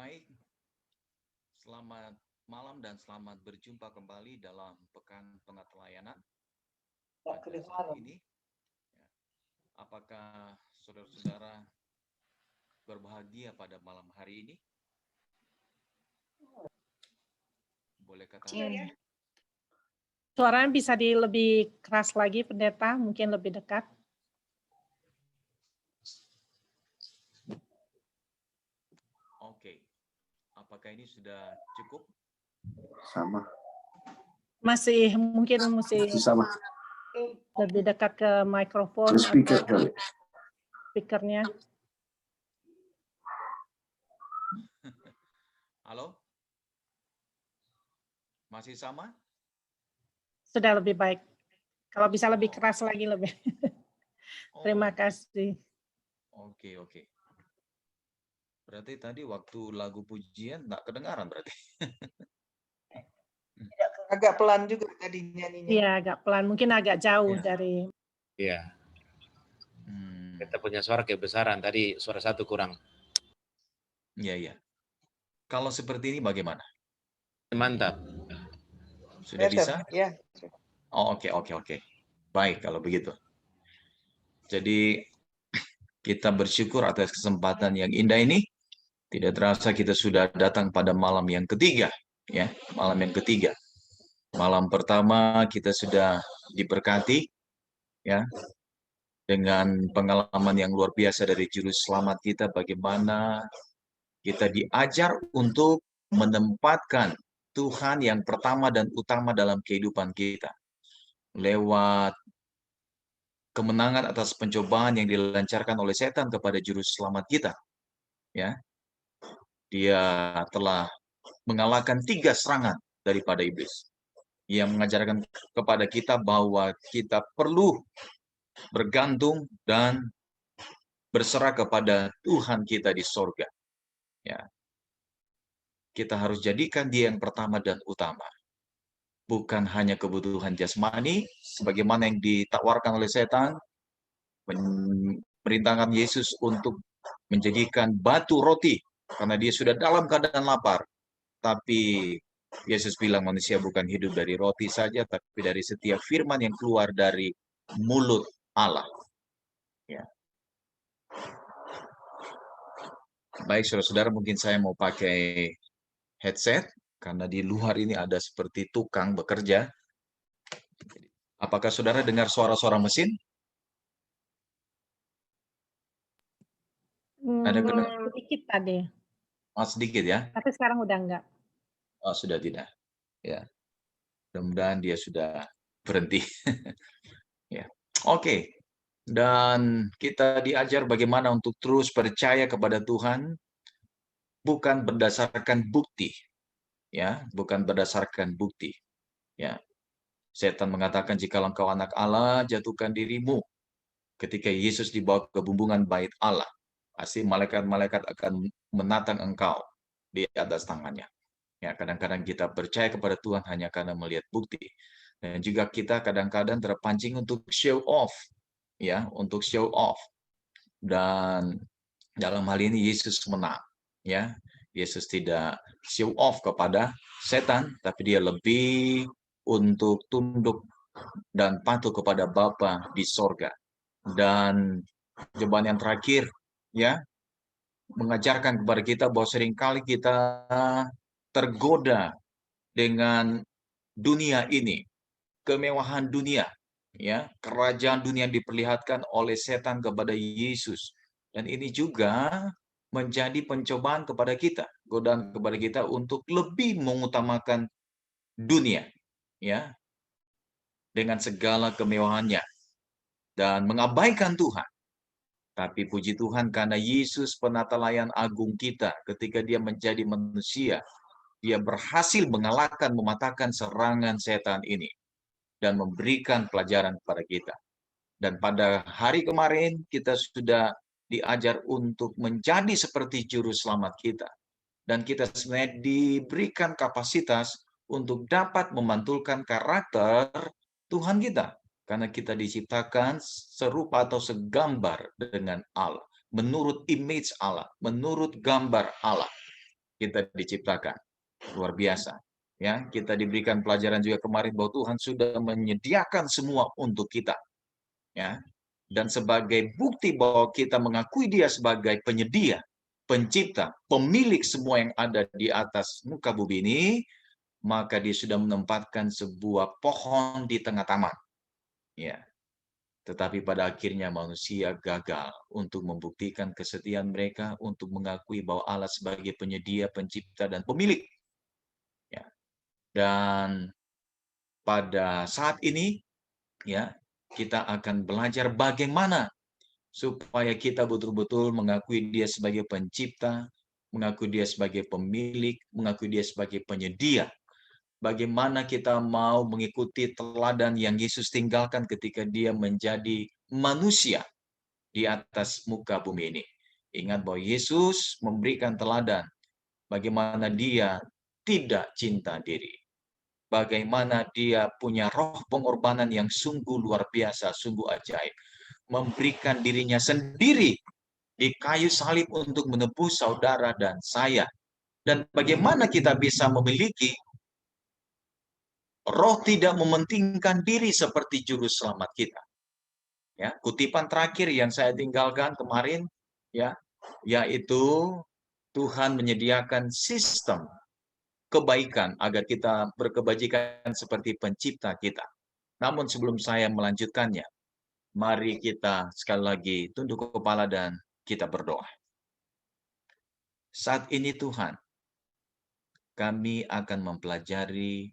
Baik, selamat malam dan selamat berjumpa kembali dalam Pekan Pengatelayanan pada saat ini. Apakah saudara-saudara berbahagia pada malam hari ini? Boleh katakan? Suaranya bisa lebih keras lagi, pendeta, mungkin lebih dekat. Oke. Apakah ini sudah cukup? Sama. Masih Sama. lebih dekat ke mikrofon Speaker atau kali. speakernya. Halo? Masih sama? Sudah lebih baik. Kalau bisa lebih keras lagi lebih. Terima kasih. Oke. Berarti tadi waktu lagu pujian nggak kedengaran berarti? Agak pelan juga tadi nyanyinya. Iya, agak pelan. Mungkin agak jauh dari... Iya. Kita punya suara kebesaran. Tadi suara satu kurang. Iya. Kalau seperti ini bagaimana? Mantap. Sudah bisa? Ya. Oh, oke. Baik kalau begitu. Jadi kita bersyukur atas kesempatan yang indah ini. Tidak terasa kita sudah datang pada malam yang ketiga, ya, malam yang ketiga. Malam pertama kita sudah diberkati, ya, dengan pengalaman yang luar biasa dari juru selamat kita, bagaimana kita diajar untuk menempatkan Tuhan yang pertama dan utama dalam kehidupan kita. Lewat kemenangan atas pencobaan yang dilancarkan oleh setan kepada juru selamat kita. Ya, dia telah mengalahkan 3 serangan daripada iblis. Ia mengajarkan kepada kita bahwa kita perlu bergantung dan berserah kepada Tuhan kita di sorga. Ya. Kita harus jadikan dia yang pertama dan utama. Bukan hanya kebutuhan jasmani, sebagaimana yang ditawarkan oleh setan, memerintahkan Yesus untuk menjadikan batu roti, karena dia sudah dalam keadaan lapar. Tapi Yesus bilang manusia bukan hidup dari roti saja, tapi dari setiap firman yang keluar dari mulut Allah. Ya. Baik, saudara-saudara, mungkin saya mau pakai headset, karena di luar ini ada seperti tukang bekerja. Apakah saudara dengar suara-suara mesin? Ada sedikit tadi. Oh, sedikit ya? Tapi sekarang udah enggak. Oh, sudah tidak. Ya. Mudah-mudahan dia sudah berhenti. Ya. Oke. Dan kita diajar bagaimana untuk terus percaya kepada Tuhan, bukan berdasarkan bukti. Ya, bukan berdasarkan bukti. Ya. Setan mengatakan, jika engkau anak Allah, jatuhkan dirimu. Ketika Yesus dibawa ke bumbungan bait Allah, pasti malaikat-malaikat akan menatang engkau di atas tangannya. Ya, kadang-kadang kita percaya kepada Tuhan hanya karena melihat bukti. Dan juga kita kadang-kadang terpancing untuk show off. Ya, untuk show off. Dan dalam hal ini Yesus menang. Ya, Yesus tidak show off kepada setan, tapi dia lebih untuk tunduk dan patuh kepada Bapa di sorga. Dan jawaban yang terakhir, ya, mengajarkan kepada kita bahwa seringkali kita tergoda dengan dunia ini, kemewahan dunia, ya, kerajaan dunia yang diperlihatkan oleh setan kepada Yesus. Dan ini juga menjadi pencobaan kepada kita, godaan kepada kita untuk lebih mengutamakan dunia, ya, dengan segala kemewahannya, dan mengabaikan Tuhan. Tapi puji Tuhan karena Yesus penatalayan agung kita ketika dia menjadi manusia, dia berhasil mengalahkan, mematahkan serangan setan ini dan memberikan pelajaran kepada kita. Dan pada hari kemarin kita sudah diajar untuk menjadi seperti juru selamat kita. Dan kita sebenarnya diberikan kapasitas untuk dapat memantulkan karakter Tuhan kita. Karena kita diciptakan serupa atau segambar dengan Allah. Menurut image Allah, menurut gambar Allah. kita diciptakan. Luar biasa. Ya, kita diberikan pelajaran juga kemarin bahwa Tuhan sudah menyediakan semua untuk kita. Ya. Dan sebagai bukti bahwa kita mengakui Dia sebagai penyedia, pencipta, pemilik semua yang ada di atas muka bumi ini, maka Dia sudah menempatkan sebuah pohon di tengah taman. Ya. Tetapi pada akhirnya manusia gagal untuk membuktikan kesetiaan mereka untuk mengakui bahwa Allah sebagai penyedia, pencipta, dan pemilik. Ya. Dan pada saat ini, ya, kita akan belajar bagaimana supaya kita betul-betul mengakui Dia sebagai pencipta, mengakui Dia sebagai pemilik, mengakui Dia sebagai penyedia. Bagaimana kita mau mengikuti teladan yang Yesus tinggalkan ketika Dia menjadi manusia di atas muka bumi ini. Ingat bahwa Yesus memberikan teladan bagaimana Dia tidak cinta diri. Bagaimana Dia punya roh pengorbanan yang sungguh luar biasa, sungguh ajaib. Memberikan dirinya sendiri di kayu salib untuk menebus saudara dan saya. Dan bagaimana kita bisa memiliki roh tidak mementingkan diri seperti juru selamat kita. Ya, kutipan terakhir yang saya tinggalkan kemarin, ya, yaitu Tuhan menyediakan sistem kebaikan agar kita berkebajikan seperti pencipta kita. Namun sebelum saya melanjutkannya, mari kita sekali lagi tunduk kepala dan kita berdoa. Saat ini Tuhan, kami akan mempelajari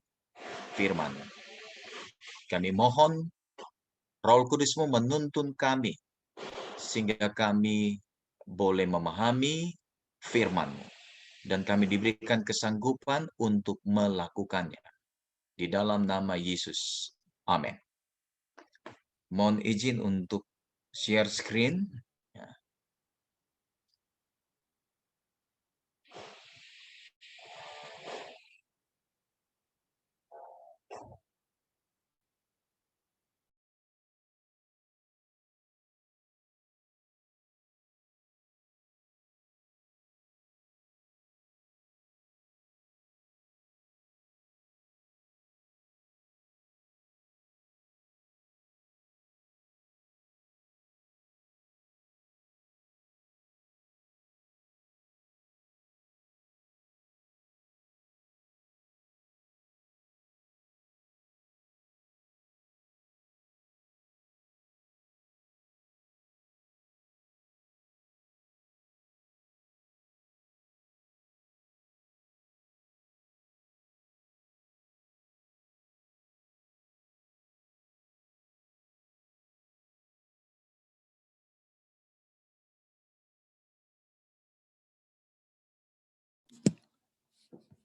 firman. Kami mohon Roh Kudus-Mu menuntun kami sehingga kami boleh memahami firman-Mu dan kami diberikan kesanggupan untuk melakukannya. Di dalam nama Yesus. Amin. Mohon izin untuk share screen.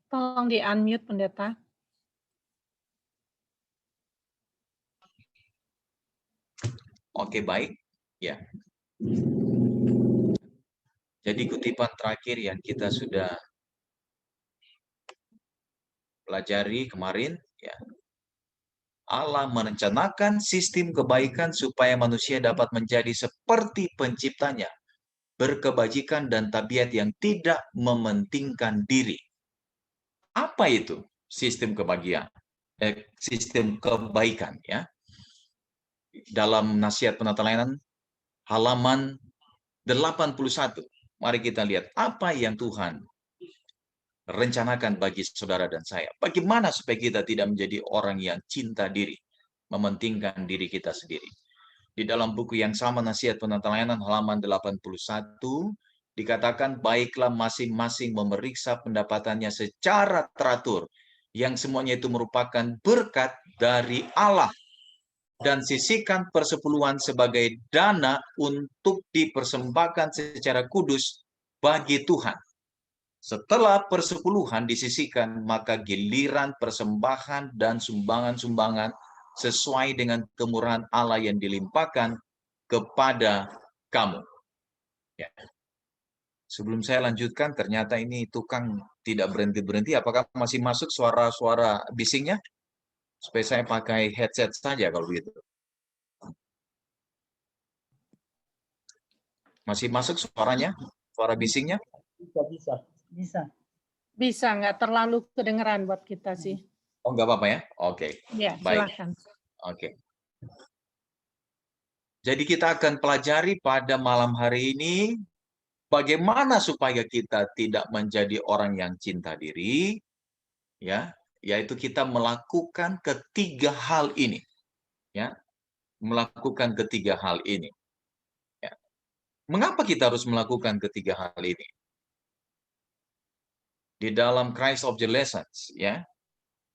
Tolong di-unmute, Pendeta. Oke, baik. Ya. Jadi kutipan terakhir yang kita sudah pelajari kemarin, ya. Allah merencanakan sistem kebaikan supaya manusia dapat menjadi seperti penciptanya, berkebajikan dan tabiat yang tidak mementingkan diri. Apa itu sistem kebahagiaan? Sistem kebaikan, ya. Dalam nasihat penata layanan halaman 81. Mari kita lihat apa yang Tuhan rencanakan bagi saudara dan saya. Bagaimana supaya kita tidak menjadi orang yang cinta diri, mementingkan diri kita sendiri. Di dalam buku yang sama, Nasihat Penata Layanan halaman 81, dikatakan, baiklah masing-masing memeriksa pendapatannya secara teratur, yang semuanya itu merupakan berkat dari Allah, dan sisihkan persepuluhan sebagai dana untuk dipersembahkan secara kudus bagi Tuhan. Setelah persepuluhan disisihkan, maka giliran persembahan dan sumbangan-sumbangan sesuai dengan kemurahan Allah yang dilimpahkan kepada kamu. Ya. Sebelum saya lanjutkan, ternyata ini tukang tidak berhenti-berhenti. Apakah masih masuk suara-suara bisingnya? Supaya saya pakai headset saja kalau begitu. Masih masuk suaranya? Suara bisingnya? Bisa. Bisa, nggak terlalu kedengeran buat kita sih. Oh, nggak apa-apa ya? Oke, Ya, baik. silakan. Oke. Jadi kita akan pelajari pada malam hari ini bagaimana supaya kita tidak menjadi orang yang cinta diri, ya, yaitu kita melakukan ketiga hal ini, ya, melakukan ketiga hal ini. Ya. Mengapa kita harus melakukan ketiga hal ini? Di dalam Christ of the Lessons, ya,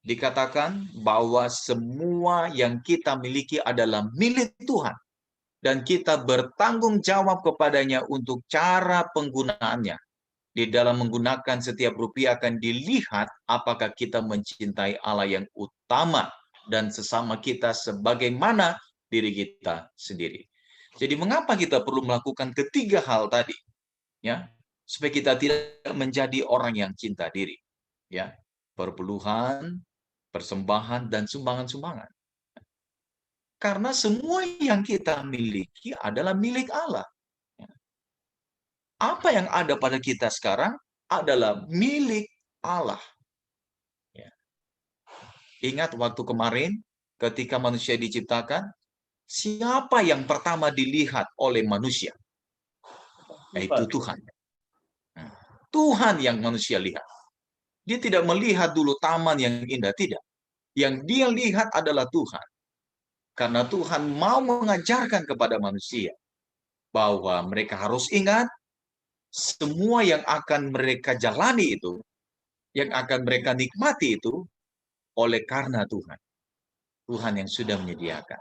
dikatakan bahwa semua yang kita miliki adalah milik Tuhan. Dan kita bertanggung jawab kepadanya untuk cara penggunaannya. Di dalam menggunakan setiap rupiah akan dilihat apakah kita mencintai Allah yang utama dan sesama kita sebagaimana diri kita sendiri. Jadi mengapa kita perlu melakukan ketiga hal tadi? Ya, supaya kita tidak menjadi orang yang cinta diri. Ya, perpuluhan, persembahan, dan sumbangan-sumbangan. Karena semua yang kita miliki adalah milik Allah. Apa yang ada pada kita sekarang adalah milik Allah. Ya. Ingat waktu kemarin ketika manusia diciptakan, siapa yang pertama dilihat oleh manusia? Yaitu Tuhan. Tuhan yang manusia lihat. Dia tidak melihat dulu taman yang indah, tidak. Yang dia lihat adalah Tuhan. Karena Tuhan mau mengajarkan kepada manusia bahwa mereka harus ingat semua yang akan mereka jalani itu, yang akan mereka nikmati itu, oleh karena Tuhan. Tuhan yang sudah menyediakan.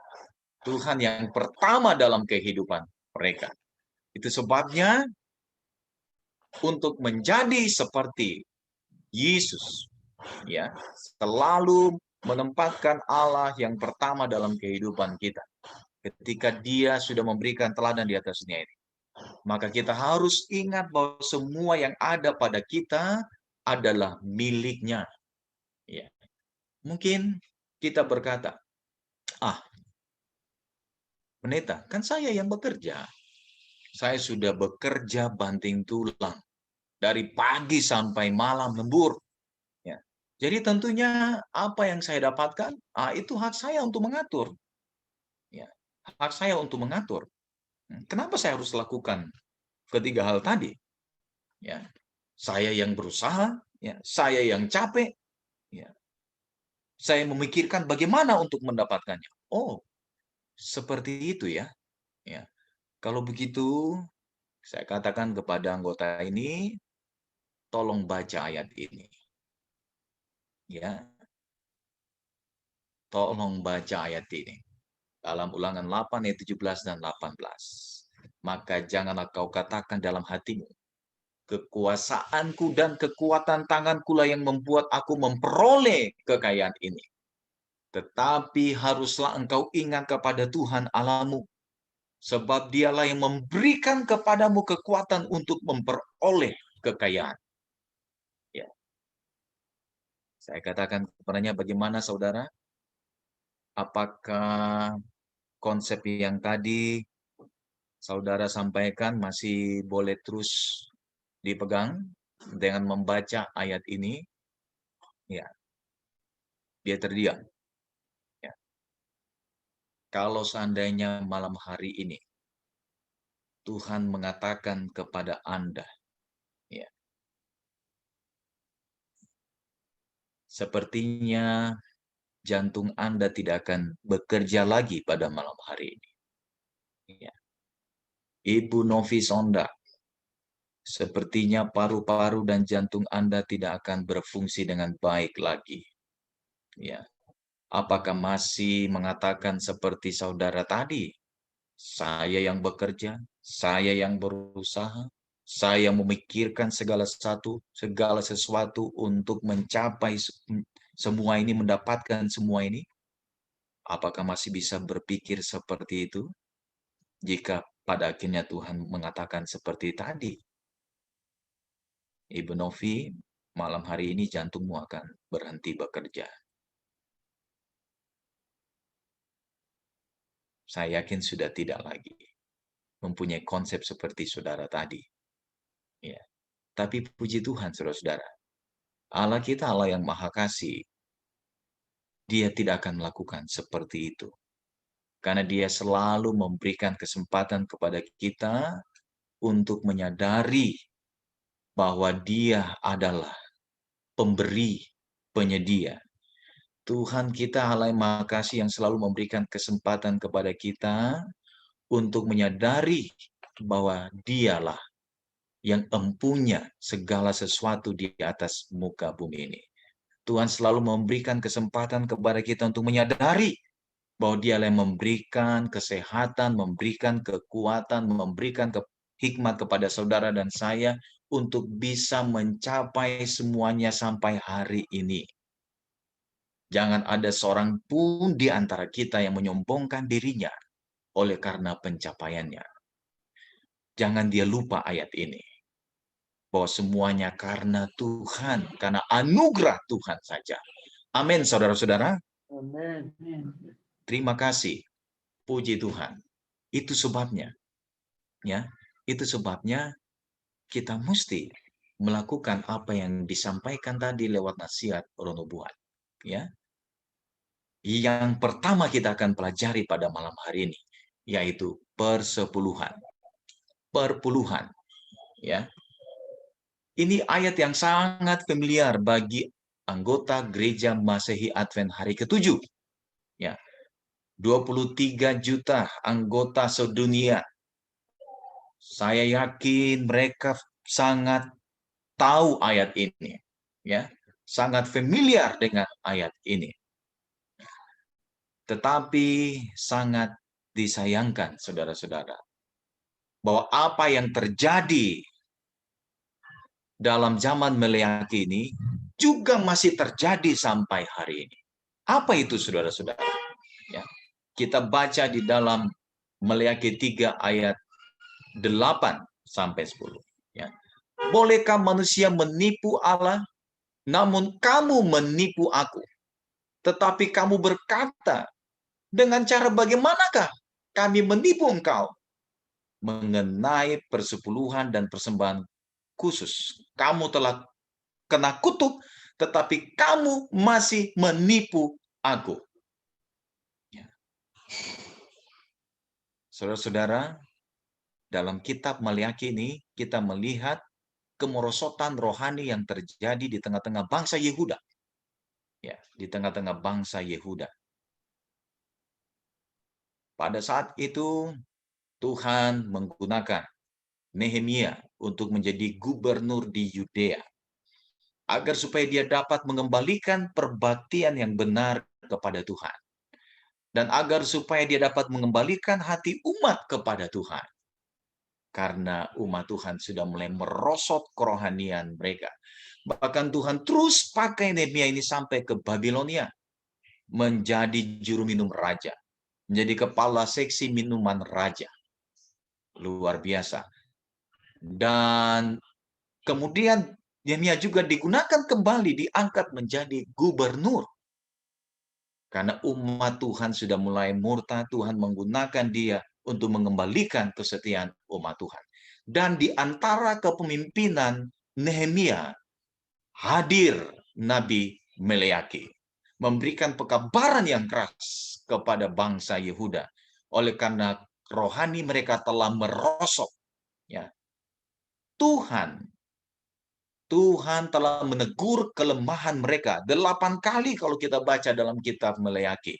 Tuhan yang pertama dalam kehidupan mereka. Itu sebabnya untuk menjadi seperti Yesus, ya, selalu menempatkan Allah yang pertama dalam kehidupan kita. Ketika dia sudah memberikan teladan di atas dunia ini. Maka kita harus ingat bahwa semua yang ada pada kita adalah miliknya. Ya. Mungkin kita berkata, pendeta, kan saya yang bekerja. Saya sudah bekerja banting tulang. Dari pagi sampai malam lembur. Ya. Jadi tentunya apa yang saya dapatkan, itu hak saya untuk mengatur. Ya. Hak saya untuk mengatur. Kenapa saya harus lakukan ketiga hal tadi? Ya. Saya yang berusaha, ya, saya yang capek, ya. Saya memikirkan bagaimana untuk mendapatkannya. Oh, seperti itu ya. Ya. Kalau begitu, saya katakan kepada anggota ini, tolong baca ayat ini. Ya. Tolong baca ayat ini. Dalam Ulangan 8 ayat 17 dan 18. Maka janganlah kau katakan dalam hatimu, kekuasaanku dan kekuatan tanganku lah yang membuat aku memperoleh kekayaan ini. Tetapi haruslah engkau ingat kepada Tuhan Allahmu, sebab dialah yang memberikan kepadamu kekuatan untuk memperoleh kekayaan. Ya. Saya katakan kepadanya, bagaimana saudara? Apakah konsep yang tadi saudara sampaikan masih boleh terus dipegang dengan membaca ayat ini? Ya, dia terdiam. Ya. Kalau seandainya malam hari ini Tuhan mengatakan kepada Anda, ya, sepertinya jantung Anda tidak akan bekerja lagi pada malam hari ini. Ya. Ibu Novi Sonda, sepertinya paru-paru dan jantung Anda tidak akan berfungsi dengan baik lagi. Ya. Apakah masih mengatakan seperti saudara tadi? Saya yang bekerja, saya yang berusaha, saya memikirkan segala sesuatu untuk mencapai semua ini, mendapatkan semua ini. Apakah masih bisa berpikir seperti itu? Jika pada akhirnya Tuhan mengatakan seperti tadi, Ibu Novi, malam hari ini jantungmu akan berhenti bekerja. Saya yakin sudah tidak lagi mempunyai konsep seperti saudara tadi. Ya. Tapi puji Tuhan, saudara-saudara, Allah kita Allah yang Maha Kasih. Dia tidak akan melakukan seperti itu. Karena dia selalu memberikan kesempatan kepada kita untuk menyadari bahwa dia adalah pemberi, penyedia. Tuhan kita Allah yang Maha Kasih yang selalu memberikan kesempatan kepada kita untuk menyadari bahwa dialah yang empunya segala sesuatu di atas muka bumi ini. Tuhan selalu memberikan kesempatan kepada kita untuk menyadari bahwa dialah yang memberikan kesehatan, memberikan kekuatan, memberikan hikmat kepada saudara dan saya untuk bisa mencapai semuanya sampai hari ini. Jangan ada seorang pun di antara kita yang menyombongkan dirinya oleh karena pencapaiannya. Jangan dia lupa ayat ini. Bahwa semuanya karena Tuhan, karena anugerah Tuhan saja. Amin, saudara-saudara. Amin. Terima kasih. Puji Tuhan. Itu sebabnya. Ya, itu sebabnya kita mesti melakukan apa yang disampaikan tadi lewat nasihat Roh Nubuat. Ya. Yang pertama kita akan pelajari pada malam hari ini, yaitu persepuluhan. Perpuluhan. Ya. Ini ayat yang sangat familiar bagi anggota gereja Masehi Advent hari ke-7. Ya. 23 juta anggota sedunia. Saya yakin mereka sangat tahu ayat ini. Ya. Sangat familiar dengan ayat ini. Tetapi sangat disayangkan, saudara-saudara, bahwa apa yang terjadi dalam zaman Meleaki ini juga masih terjadi sampai hari ini. Apa itu, saudara-saudara? Ya, kita baca di dalam Meleaki 3 ayat 8 sampai 10. Ya. Bolehkah manusia menipu Allah? Namun kamu menipu aku. Tetapi kamu berkata, dengan cara bagaimanakah kami menipu engkau? Mengenai persepuluhan dan persembahan khusus. Kamu telah kena kutuk, tetapi kamu masih menipu aku. Saudara-saudara, dalam kitab Maleakhi ini kita melihat kemerosotan rohani yang terjadi di tengah-tengah bangsa Yehuda. Ya, di tengah-tengah bangsa Yehuda. Pada saat itu Tuhan menggunakan Nehemia untuk menjadi gubernur di Yudea, agar supaya dia dapat mengembalikan perbaktian yang benar kepada Tuhan. Dan agar supaya dia dapat mengembalikan hati umat kepada Tuhan. Karena umat Tuhan sudah mulai merosot kerohanian mereka. Bahkan Tuhan terus pakai Nehemia ini sampai ke Babilonia. Menjadi juru minum raja. Menjadi kepala seksi minuman raja. Luar biasa. Dan kemudian Nehemia juga digunakan kembali, diangkat menjadi gubernur. Karena umat Tuhan sudah mulai murtad, Tuhan menggunakan dia untuk mengembalikan kesetiaan umat Tuhan. Dan di antara kepemimpinan Nehemia, hadir Nabi Meleaki. Memberikan pekabaran yang keras kepada bangsa Yehuda. Oleh karena rohani mereka telah merosot. Ya. Tuhan telah menegur kelemahan mereka. 8 kali kalau kita baca dalam kitab Maleakhi.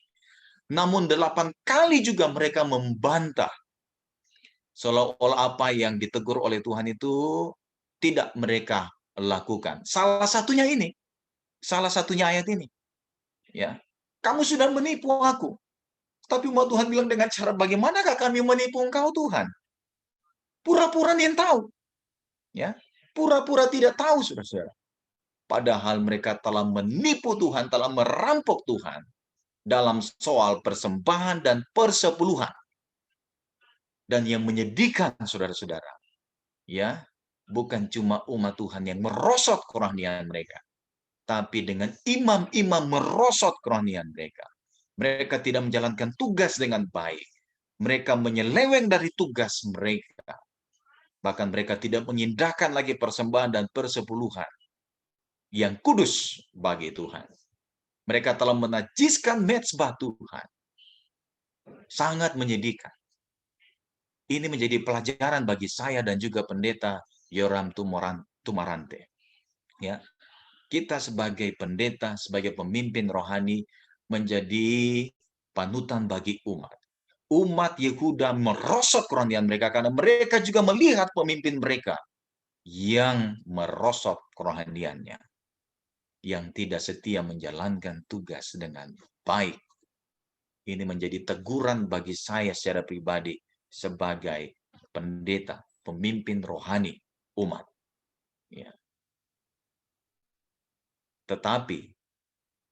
Namun 8 kali juga mereka membantah. Seolah-olah apa yang ditegur oleh Tuhan itu tidak mereka lakukan. Salah satunya ini. Salah satunya ayat ini. Ya, kamu sudah menipu aku. Tapi umat Tuhan bilang, dengan cara bagaimanakah kami menipu engkau, Tuhan? Pura-pura dia tahu. Ya, pura-pura tidak tahu, saudara-saudara. Padahal mereka telah menipu Tuhan, telah merampok Tuhan dalam soal persembahan dan persepuluhan. Dan yang menyedihkan, saudara-saudara, ya, bukan cuma umat Tuhan yang merosot kerohanian mereka, tapi dengan imam-imam merosot kerohanian mereka. Mereka tidak menjalankan tugas dengan baik. Mereka menyeleweng dari tugas mereka. Bahkan mereka tidak mengindahkan lagi persembahan dan persepuluhan. yang kudus bagi Tuhan. Mereka telah menajiskan mezbah Tuhan. Sangat menyedihkan. Ini menjadi pelajaran bagi saya dan juga pendeta Yoram Tumarante. Ya, kita sebagai pendeta, sebagai pemimpin rohani menjadi panutan bagi umat. Umat Yehuda merosot kerohanian mereka karena mereka juga melihat pemimpin mereka yang merosot kerohaniannya, yang tidak setia menjalankan tugas dengan baik. Ini menjadi teguran bagi saya secara pribadi sebagai pendeta, pemimpin rohani umat. Ya. Tetapi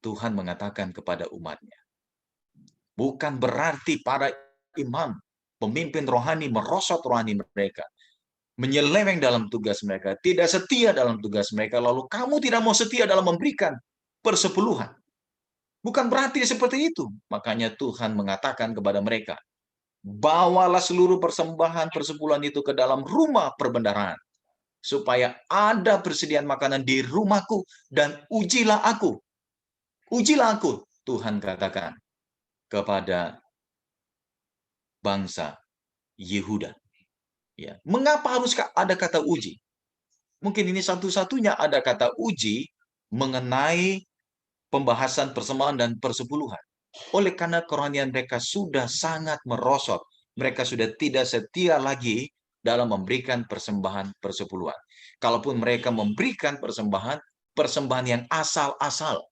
Tuhan mengatakan kepada umatnya, bukan berarti para imam, pemimpin rohani merosot rohani mereka, menyeleweng dalam tugas mereka, tidak setia dalam tugas mereka, lalu kamu tidak mau setia dalam memberikan persepuluhan. Bukan berarti seperti itu. Makanya Tuhan mengatakan kepada mereka, bawalah seluruh persembahan persepuluhan itu ke dalam rumah perbendaharaan, supaya ada persediaan makanan di rumahku, dan ujilah aku. Ujilah aku, Tuhan katakan kepada bangsa Yehuda. Ya. Mengapa harus ada kata uji? Mungkin ini satu-satunya ada kata uji mengenai pembahasan persembahan dan persepuluhan. Oleh karena kerohanian mereka sudah sangat merosot. Mereka sudah tidak setia lagi dalam memberikan persembahan persepuluhan. Kalaupun mereka memberikan persembahan yang asal-asal.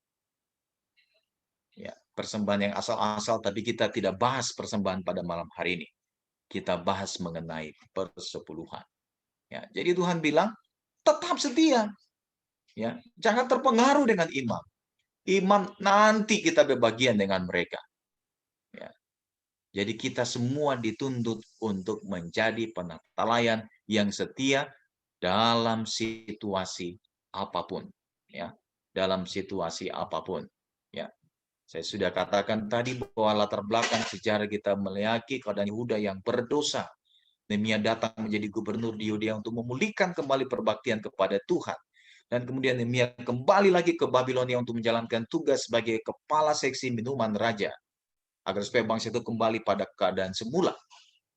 Ya, persembahan yang asal-asal, tapi kita tidak bahas persembahan pada malam hari ini. Kita bahas mengenai persepuluhan. Ya, jadi Tuhan bilang, tetap setia. Ya, jangan terpengaruh dengan imam. Imam nanti kita berbagian dengan mereka. Ya. Jadi kita semua dituntut untuk menjadi penelayan yang setia dalam situasi apapun. Ya, dalam situasi apapun. Ya. Saya sudah katakan tadi bahwa latar belakang sejarah kita melihat keadaan Yehuda yang berdosa. Nehemia datang menjadi gubernur di Yudea untuk memulihkan kembali perbaktian kepada Tuhan. Dan kemudian Nehemia kembali lagi ke Babilonia untuk menjalankan tugas sebagai kepala seksi minuman raja, agar supaya bangsa itu kembali pada keadaan semula.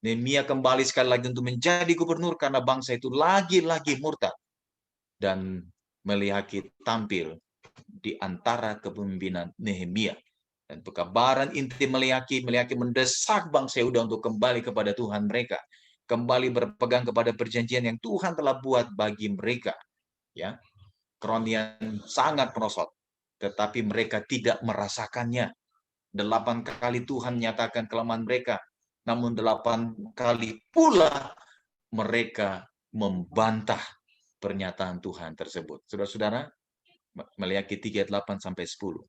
Nehemia kembali sekali lagi untuk menjadi gubernur karena bangsa itu lagi-lagi murtad. Dan Meliaki tampil di antara kepemimpinan Nehemia. Dan pekabaran inti Meliaki mendesak bangsa Yehuda untuk kembali kepada Tuhan mereka. Kembali berpegang kepada perjanjian yang Tuhan telah buat bagi mereka. Ya, kerohanian sangat merosot, tetapi mereka tidak merasakannya. 8 kali Tuhan menyatakan kelemahan mereka, namun 8 kali pula mereka membantah pernyataan Tuhan tersebut. Saudara-saudara, Meliaki 3:8-10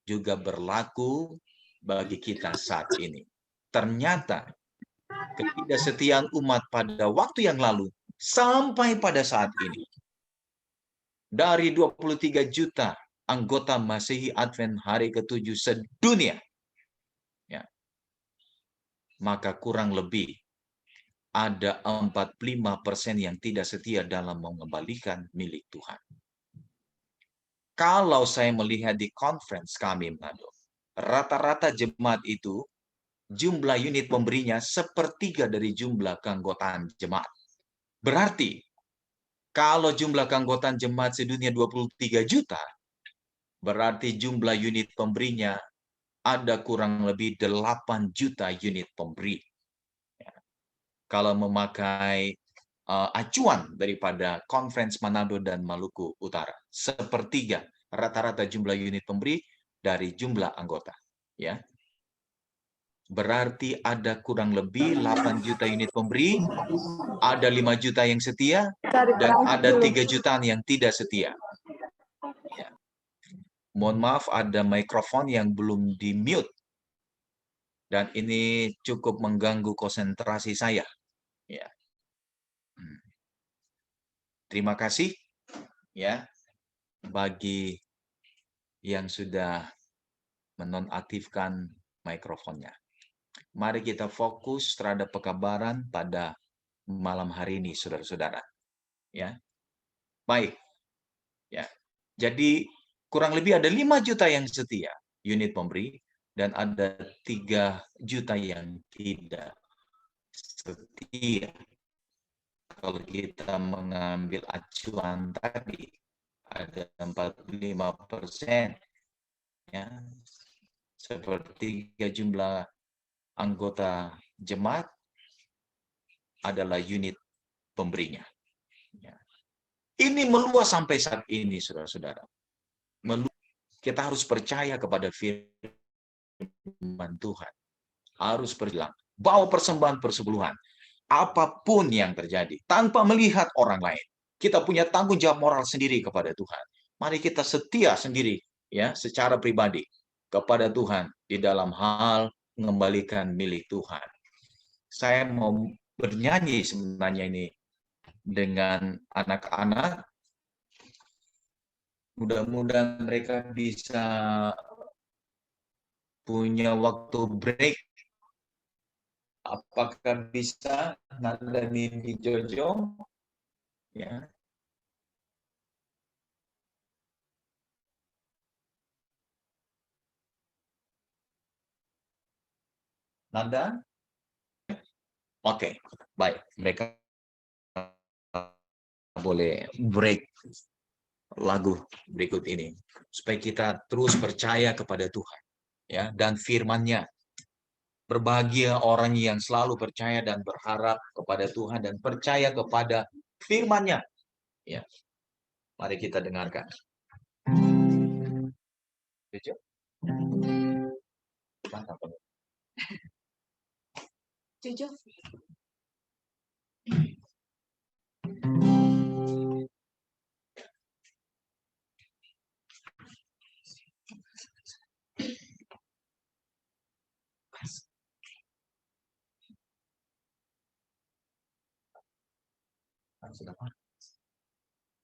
juga berlaku bagi kita saat ini. Ternyata ketidaksetiaan umat pada waktu yang lalu sampai pada saat ini, dari 23 juta anggota Masehi Advent hari ke-7 sedunia, ya, maka kurang lebih ada 45% yang tidak setia dalam mengembalikan milik Tuhan. Kalau saya melihat di conference kami, rata-rata jemaat itu, jumlah unit pemberinya sepertiga dari jumlah keanggotaan jemaat. Berarti, kalau jumlah keanggotaan jemaat sedunia 23 juta, berarti jumlah unit pemberinya ada kurang lebih 8 juta unit pemberi. Kalau memakai acuan daripada Conference Manado dan Maluku Utara, sepertiga rata-rata jumlah unit pemberi dari jumlah anggota. Ya, berarti ada kurang lebih 8 juta unit pemberi, ada 5 juta yang setia, dan ada 3 jutaan yang tidak setia. Ya. Mohon maaf, ada mikrofon yang belum di-mute. Dan ini cukup mengganggu konsentrasi saya. Ya. Terima kasih ya bagi yang sudah menonaktifkan mikrofonnya. Mari kita fokus terhadap pekabaran pada malam hari ini, saudara-saudara. Ya, baik. Ya, Jadi kurang lebih ada 5 juta yang setia unit pemberi dan ada 3 juta yang tidak setia. Kalau kita mengambil acuan tadi ada 45%, ya, sepertiga jumlah anggota jemaat adalah unit pemberinya. Ya. Ini meluas sampai saat ini, saudara-saudara. Kita harus percaya kepada firman Tuhan. Harus berjuang. Bawa persembahan persepuluhan. Apapun yang terjadi. Tanpa melihat orang lain. Kita punya tanggung jawab moral sendiri kepada Tuhan. Mari kita setia sendiri, ya, secara pribadi kepada Tuhan di dalam hal mengembalikan milik Tuhan. Saya mau bernyanyi sebenarnya ini dengan anak-anak. Mudah-mudahan mereka bisa punya waktu break. Apakah bisa Nanda Nindi Jojo? Ya. Nanda? Oke, baik. Mereka boleh break lagu berikut ini supaya kita terus percaya kepada Tuhan, ya, dan firman-Nya. Berbahagia orang yang selalu percaya dan berharap kepada Tuhan dan percaya kepada firman-Nya. Ya. Mari kita dengarkan. Jojo.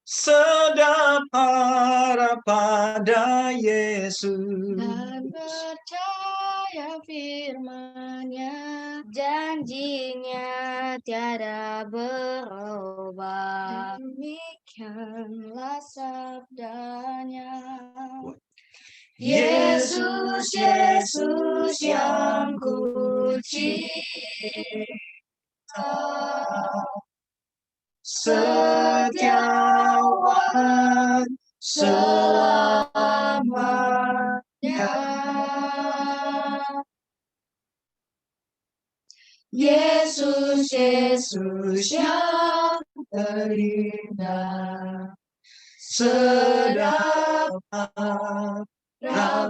Sedap harap pada Yesus. Dan percaya firman-Nya, janjinya tiada berubah. Demikianlah sabdanya. Yesus, Yesus yang ku cinta, setiawan selamanya. Yesus, Yesus yang terindah, sedap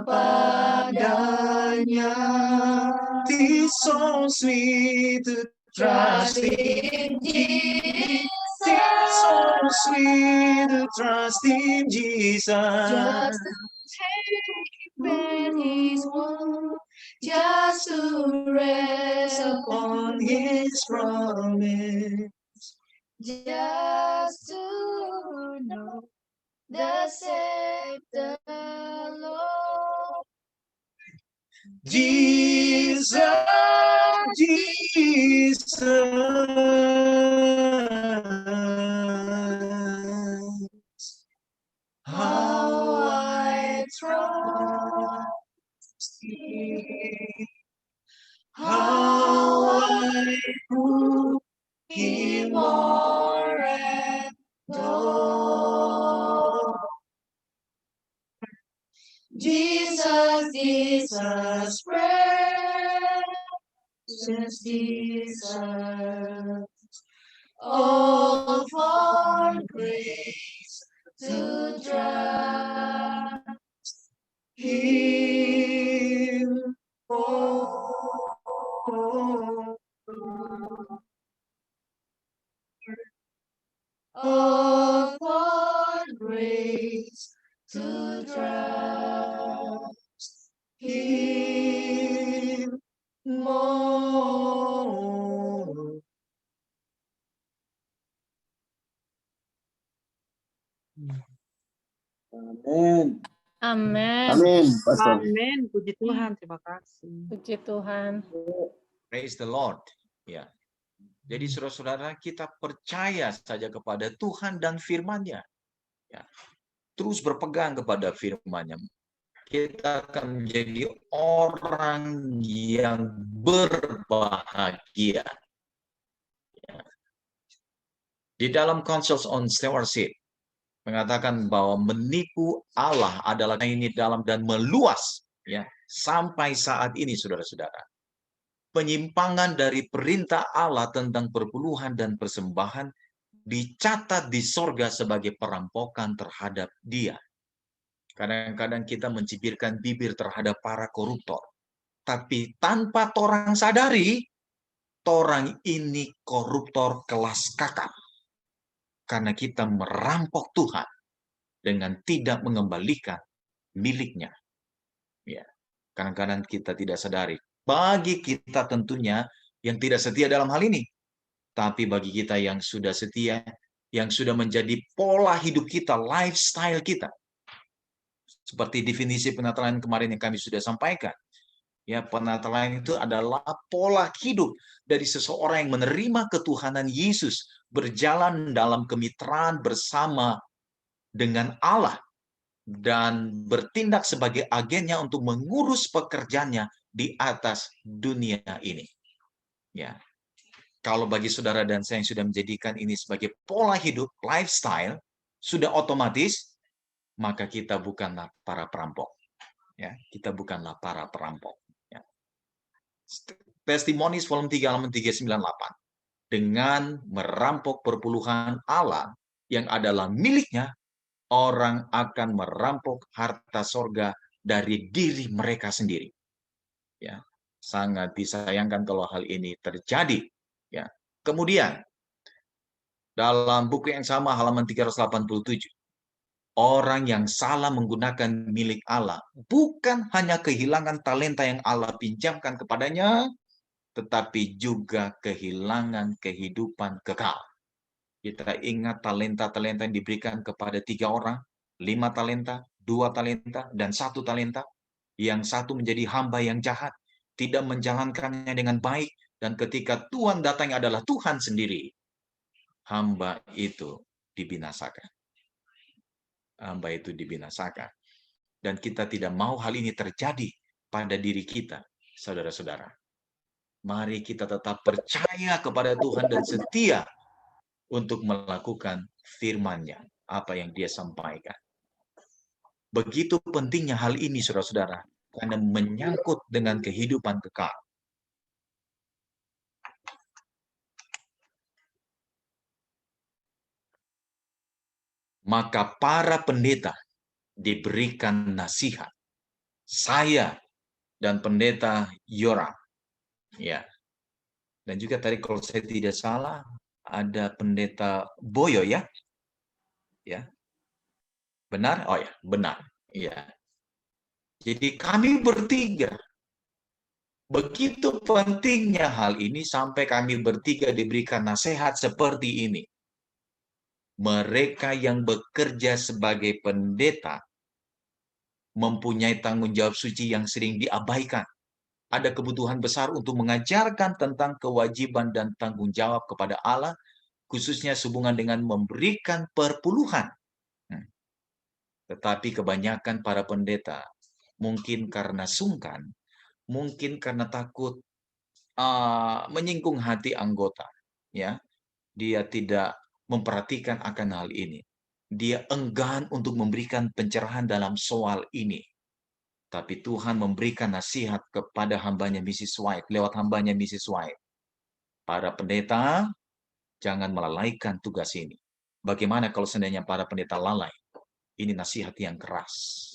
padanya. Tis so sweet to trust in Jesus, so sweet to trust in Jesus. just to take His word, just to rest upon His promise, just to know the save the Lord. Jesus, Jesus, How I trust Him, how I put Him more and more. Jesus, Jesus, precious Jesus, all for grace to trust Him. All for grace to trust Him more. Amin. Amin. Amin, Pastor. Amin. Puji Tuhan. Terima kasih. Puji Tuhan. Praise the Lord. Ya. Jadi saudara-saudara, kita percaya saja kepada Tuhan dan firman-Nya. Ya. terus berpegang kepada firman-Nya, kita akan menjadi orang yang berbahagia. Di dalam Councils on Stewardship mengatakan bahwa menipu Allah adalah ini dalam dan meluas, ya, sampai saat ini, saudara-saudara. Penyimpangan dari perintah Allah tentang perpuluhan dan persembahan dicatat di sorga sebagai perampokan terhadap Dia. Kadang-kadang kita mencibirkan bibir terhadap para koruptor, tapi tanpa torang sadari, torang ini koruptor kelas kakap. Karena kita merampok Tuhan dengan tidak mengembalikan miliknya. Ya, kadang-kadang kita tidak sadari. Bagi kita tentunya yang tidak setia dalam hal ini. Tapi bagi kita yang sudah setia, yang sudah menjadi pola hidup kita, lifestyle kita. Seperti definisi penataan kemarin yang kami sudah sampaikan. Ya, penataan itu adalah pola hidup dari seseorang yang menerima ketuhanan Yesus, berjalan dalam kemitraan bersama dengan Allah, dan bertindak sebagai agennya untuk mengurus pekerjaannya di atas dunia ini. Ya, kalau bagi saudara dan saya yang sudah menjadikan ini sebagai pola hidup, lifestyle, sudah otomatis, maka kita bukanlah para perampok. Ya, kita bukanlah para perampok. Ya. Testimonies volume 3 halaman 398. Dengan merampok perpuluhan Allah yang adalah miliknya, orang akan merampok harta sorga dari diri mereka sendiri. Ya, sangat disayangkan kalau hal ini terjadi. Ya. Kemudian dalam buku yang sama halaman 387, orang yang salah menggunakan milik Allah bukan hanya kehilangan talenta yang Allah pinjamkan kepadanya, tetapi juga kehilangan kehidupan kekal. Kita ingat talenta-talenta yang diberikan kepada 3 orang, 5 talenta, 2 talenta, dan 1 talenta. Yang satu menjadi hamba yang jahat, tidak menjalankannya dengan baik, dan ketika Tuhan datang adalah Tuhan sendiri, hamba itu dibinasakan. Hamba itu dibinasakan. Dan kita tidak mau hal ini terjadi pada diri kita, saudara-saudara. Mari kita tetap percaya kepada Tuhan dan setia untuk melakukan firman-Nya, apa yang Dia sampaikan. Begitu pentingnya hal ini, saudara-saudara, karena menyangkut dengan kehidupan kekal. Maka para pendeta diberikan nasihat. Saya dan pendeta Yoram. Ya. Dan juga tadi kalau saya tidak salah, ada pendeta Boyo, ya? Ya. Benar? Oh ya, benar. Ya. Jadi kami bertiga, begitu pentingnya hal ini sampai kami bertiga diberikan nasihat seperti ini. Mereka yang bekerja sebagai pendeta mempunyai tanggung jawab suci yang sering diabaikan. Ada kebutuhan besar untuk mengajarkan tentang kewajiban dan tanggung jawab kepada Allah, khususnya sehubungan dengan memberikan perpuluhan. Tetapi kebanyakan para pendeta, mungkin karena sungkan, mungkin karena takut menyinggung hati anggota, ya, dia tidak memperhatikan akan hal ini. Dia enggan untuk memberikan pencerahan dalam soal ini. Tapi Tuhan memberikan nasihat kepada hambanya Mrs. White, lewat hambanya Mrs. White. Para pendeta, jangan melalaikan tugas ini. Bagaimana kalau seandainya para pendeta lalai? Ini nasihat yang keras.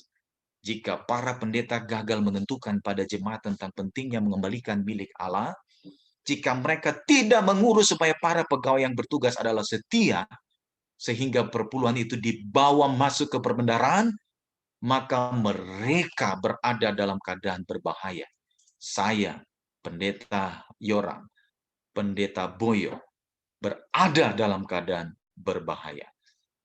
Jika para pendeta gagal menentukan pada jemaat tentang pentingnya mengembalikan milik Allah, jika mereka tidak mengurus supaya para pegawai yang bertugas adalah setia, sehingga perpuluhan itu dibawa masuk ke perbendaharaan, maka mereka berada dalam keadaan berbahaya. Saya, pendeta Yoram, pendeta Boyo, berada dalam keadaan berbahaya.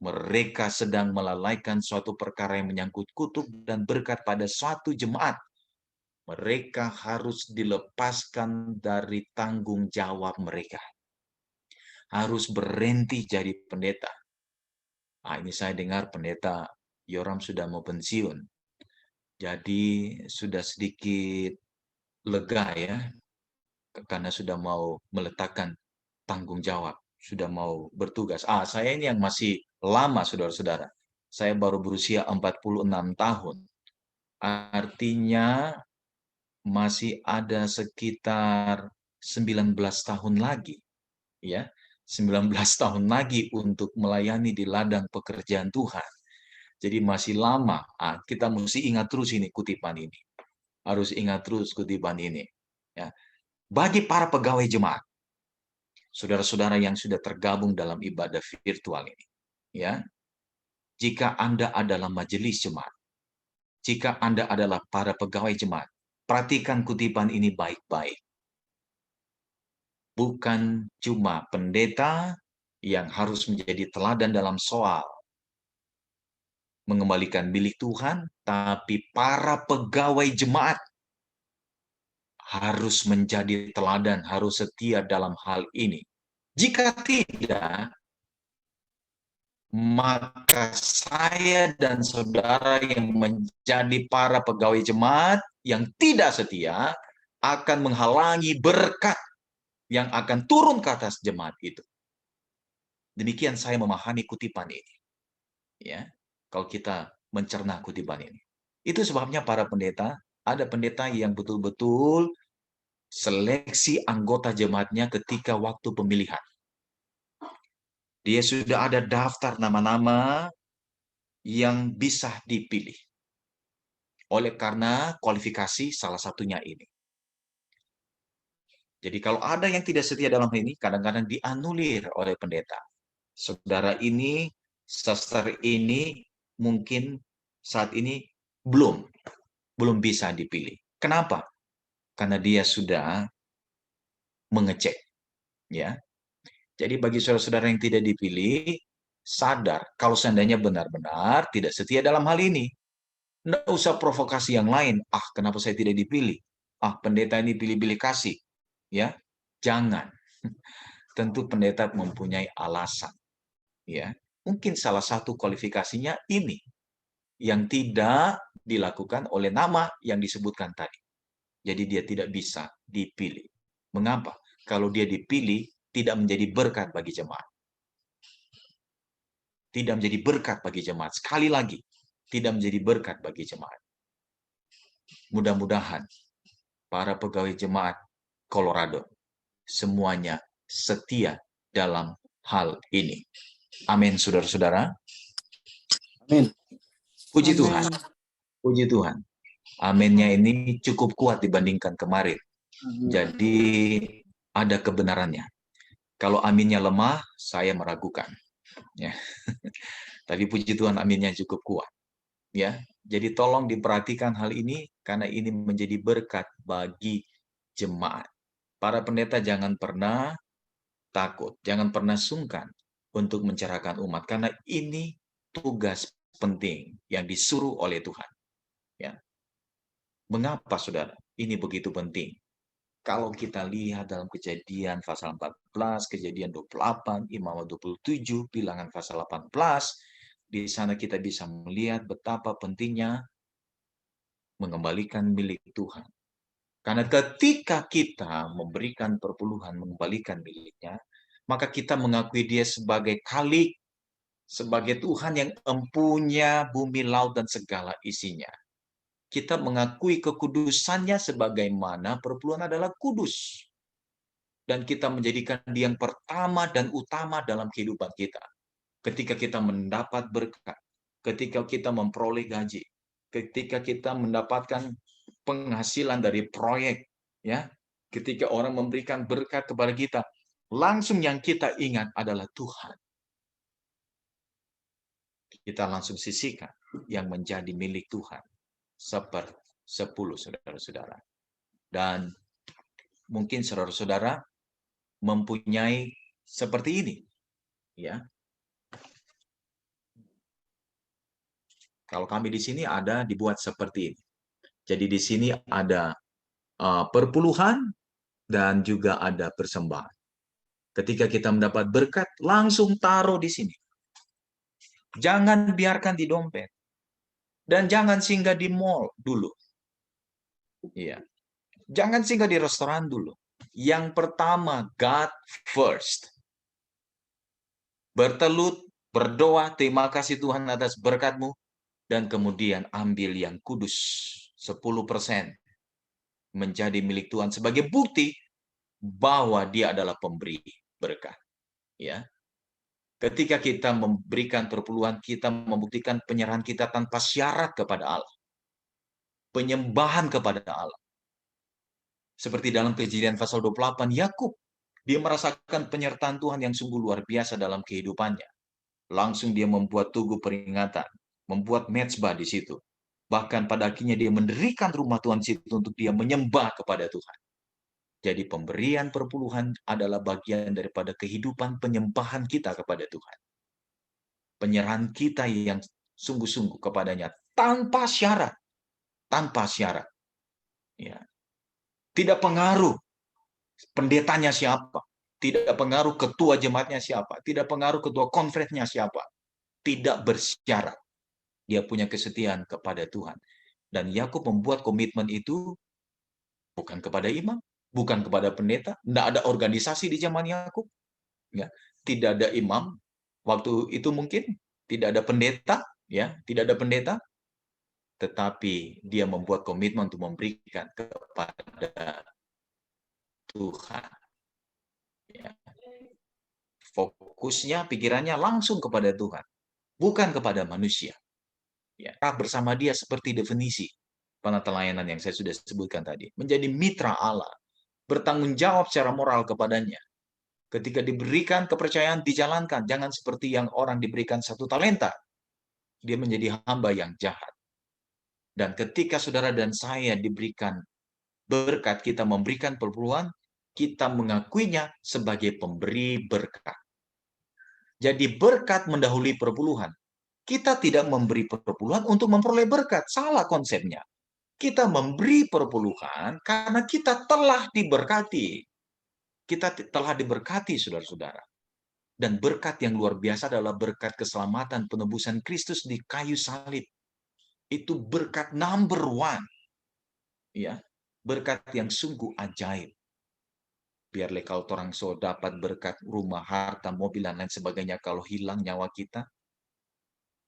Mereka sedang melalaikan suatu perkara yang menyangkut kutub dan berkat pada suatu jemaat. Mereka harus dilepaskan dari tanggung jawab mereka. Harus berhenti jadi pendeta. Ini saya dengar pendeta Yoram sudah mau pensiun. Jadi sudah sedikit lega ya, karena sudah mau meletakkan tanggung jawab, sudah mau bertugas. Saya ini yang masih lama, saudara-saudara. Saya baru berusia 46 tahun. Artinya masih ada sekitar 19 tahun lagi, ya. 19 tahun lagi untuk melayani di ladang pekerjaan Tuhan. Jadi masih lama. Kita mesti ingat terus ini kutipan ini. Harus ingat terus kutipan ini. Ya. Bagi para pegawai jemaat, saudara-saudara yang sudah tergabung dalam ibadah virtual ini, ya, jika Anda adalah majelis jemaat, jika Anda adalah para pegawai jemaat, perhatikan kutipan ini baik-baik. Bukan cuma pendeta yang harus menjadi teladan dalam soal mengembalikan milik Tuhan, tapi para pegawai jemaat harus menjadi teladan, harus setia dalam hal ini. Jika tidak, maka saya dan saudara yang menjadi para pegawai jemaat yang tidak setia akan menghalangi berkat yang akan turun ke atas jemaat itu. Demikian saya memahami kutipan ini. Ya, kalau kita mencerna kutipan ini. Itu sebabnya para pendeta, ada pendeta yang betul-betul seleksi anggota jemaatnya ketika waktu pemilihan. Dia sudah ada daftar nama-nama yang bisa dipilih. Oleh karena kualifikasi salah satunya ini. Jadi kalau ada yang tidak setia dalam hal ini, kadang-kadang dianulir oleh pendeta. Saudara ini, suster ini, mungkin saat ini belum bisa dipilih. Kenapa? Karena dia sudah mengecek. Ya. Jadi bagi saudara-saudara yang tidak dipilih, sadar kalau seandainya benar-benar tidak setia dalam hal ini. Nggak usah provokasi yang lain. Kenapa saya tidak dipilih? Pendeta ini pilih-pilih kasih. Ya, jangan. Tentu pendeta mempunyai alasan. Ya, mungkin salah satu kualifikasinya ini yang tidak dilakukan oleh nama yang disebutkan tadi. Jadi dia tidak bisa dipilih. Mengapa? Kalau dia dipilih, tidak menjadi berkat bagi jemaat. Tidak menjadi berkat bagi jemaat. Sekali lagi, tidak menjadi berkat bagi jemaat. Mudah-mudahan para pegawai jemaat Colorado semuanya setia dalam hal ini. Amin, saudara-saudara. Amin. Puji Tuhan. Puji Tuhan. Aminnya ini cukup kuat dibandingkan kemarin. Jadi ada kebenarannya. Kalau aminnya lemah, saya meragukan. Ya. Tapi puji Tuhan, aminnya cukup kuat. Ya. Jadi tolong diperhatikan hal ini karena ini menjadi berkat bagi jemaat. Para pendeta jangan pernah takut, jangan pernah sungkan untuk mencerahkan umat karena ini tugas penting yang disuruh oleh Tuhan. Ya. Mengapa saudara? Ini begitu penting. Kalau kita lihat dalam Kejadian pasal 14, Kejadian 28, Imamat 27, Bilangan pasal 18, di sana kita bisa melihat betapa pentingnya mengembalikan milik Tuhan. Karena ketika kita memberikan perpuluhan, mengembalikan miliknya, maka kita mengakui dia sebagai Khalik, sebagai Tuhan yang empunya bumi, laut, dan segala isinya. Kita mengakui kekudusannya sebagaimana perpuluhan adalah kudus. Dan kita menjadikan dia yang pertama dan utama dalam kehidupan kita. Ketika kita mendapat berkat, ketika kita memperoleh gaji, ketika kita mendapatkan penghasilan dari proyek, ya, ketika orang memberikan berkat kepada kita, langsung yang kita ingat adalah Tuhan. Kita langsung sisihkan yang menjadi milik Tuhan. 1/10, saudara-saudara. Dan mungkin saudara-saudara mempunyai seperti ini, ya. Kalau kami di sini ada dibuat seperti ini. Jadi di sini ada perpuluhan dan juga ada persembahan. Ketika kita mendapat berkat, langsung taruh di sini. Jangan biarkan di dompet. Dan jangan singgah di mall dulu. Iya. Jangan singgah di restoran dulu. Yang pertama, God first. Bertelut, berdoa, terima kasih Tuhan atas berkat-Mu, dan kemudian ambil yang kudus, 10% menjadi milik Tuhan sebagai bukti bahwa Dia adalah pemberi berkat. Ya. Ketika kita memberikan perpuluhan, kita membuktikan penyerahan kita tanpa syarat kepada Allah. Penyembahan kepada Allah. Seperti dalam Kejadian pasal 28, Yakub, dia merasakan penyertaan Tuhan yang sungguh luar biasa dalam kehidupannya. Langsung dia membuat tugu peringatan, membuat mezbah di situ. Bahkan pada akhirnya dia mendirikan rumah Tuhan di situ untuk dia menyembah kepada Tuhan. Jadi pemberian perpuluhan adalah bagian daripada kehidupan penyembahan kita kepada Tuhan. Penyerahan kita yang sungguh-sungguh kepadanya tanpa syarat. Tanpa syarat. Ya. Tidak pengaruh pendetanya siapa, tidak pengaruh ketua jemaatnya siapa, tidak pengaruh ketua konferensinya siapa, tidak bersyarat. Dia punya kesetiaan kepada Tuhan. Dan Yakub membuat komitmen itu bukan kepada imam, bukan kepada pendeta, tidak ada organisasi di zaman Yakub, ya, tidak ada imam waktu itu mungkin, tidak ada pendeta, ya, tidak ada pendeta, tetapi dia membuat komitmen untuk memberikan kepada Tuhan. Ya. Fokusnya, pikirannya langsung kepada Tuhan, bukan kepada manusia. Ya. Bersama dia seperti definisi penata layanan yang saya sudah sebutkan tadi. Menjadi mitra Allah, bertanggung jawab secara moral kepadanya. Ketika diberikan kepercayaan, dijalankan. Jangan seperti yang orang diberikan 1 talenta. Dia menjadi hamba yang jahat. Dan ketika saudara dan saya diberikan berkat, kita memberikan perpuluhan, kita mengakuinya sebagai pemberi berkat. Jadi berkat mendahului perpuluhan. Kita tidak memberi perpuluhan untuk memperoleh berkat. Salah konsepnya. Kita memberi perpuluhan karena kita telah diberkati. Kita telah diberkati, saudara-saudara. Dan berkat yang luar biasa adalah berkat keselamatan penebusan Kristus di kayu salib. Itu berkat number 1. Ya, berkat yang sungguh ajaib. Biarlah kalau orang so dapat berkat rumah, harta, mobil, dan lain sebagainya, kalau hilang nyawa kita,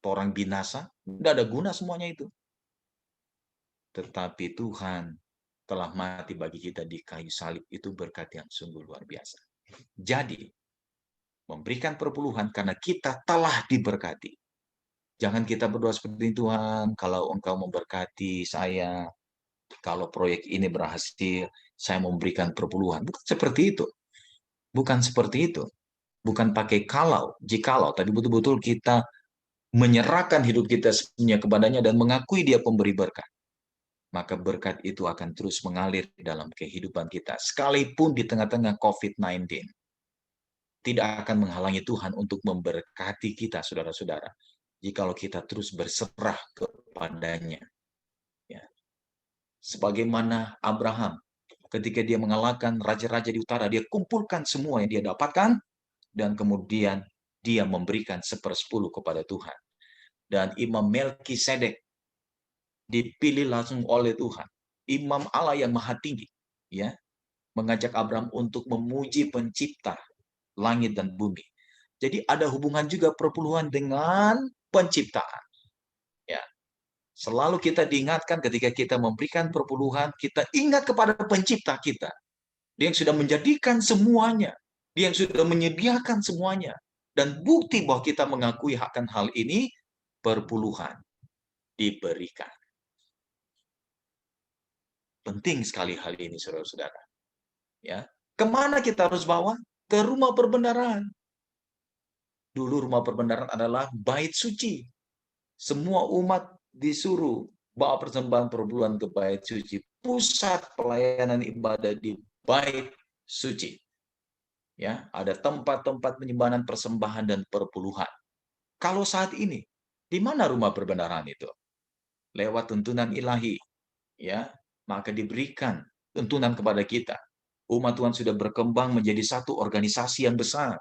orang binasa, tidak ada guna semuanya itu. Tetapi Tuhan telah mati bagi kita di kayu salib, itu berkat yang sungguh luar biasa. Jadi, memberikan perpuluhan karena kita telah diberkati. Jangan kita berdoa seperti Tuhan, kalau Engkau memberkati saya, kalau proyek ini berhasil, saya memberikan perpuluhan. Bukan seperti itu. Bukan seperti itu. Bukan pakai kalau, jikalau, tapi betul-betul kita menyerahkan hidup kita sepenuhnya kepadanya dan mengakui dia pemberi berkat. Maka berkat itu akan terus mengalir dalam kehidupan kita. Sekalipun di tengah-tengah COVID-19. Tidak akan menghalangi Tuhan untuk memberkati kita, saudara-saudara. Jikalau kita terus berserah kepadanya. Ya. Sebagaimana Abraham, ketika dia mengalahkan raja-raja di utara, dia kumpulkan semua yang dia dapatkan, dan kemudian dia memberikan 1/10 kepada Tuhan. Dan Imam Melkisedek dipilih langsung oleh Tuhan. Imam Allah yang maha tinggi. Ya, mengajak Abraham untuk memuji pencipta langit dan bumi. Jadi ada hubungan juga perpuluhan dengan penciptaan. Ya. Selalu kita diingatkan ketika kita memberikan perpuluhan, kita ingat kepada pencipta kita. Dia yang sudah menjadikan semuanya. Dia yang sudah menyediakan semuanya. Dan bukti bahwa kita mengakui akan hal ini, perpuluhan diberikan. Penting sekali hal ini, saudara-saudara. Ya. Kemana kita harus bawa? Ke rumah perbendaharaan. Dulu rumah perbendaharaan adalah bait suci. Semua umat disuruh bawa persembahan perpuluhan ke bait suci. Pusat pelayanan ibadah di bait suci. Ya, ada tempat-tempat penyimpanan persembahan dan perpuluhan. Kalau saat ini, di mana rumah perbendaharaan itu? Lewat tuntunan ilahi, ya, maka diberikan tuntunan kepada kita. Umat Tuhan sudah berkembang menjadi satu organisasi yang besar.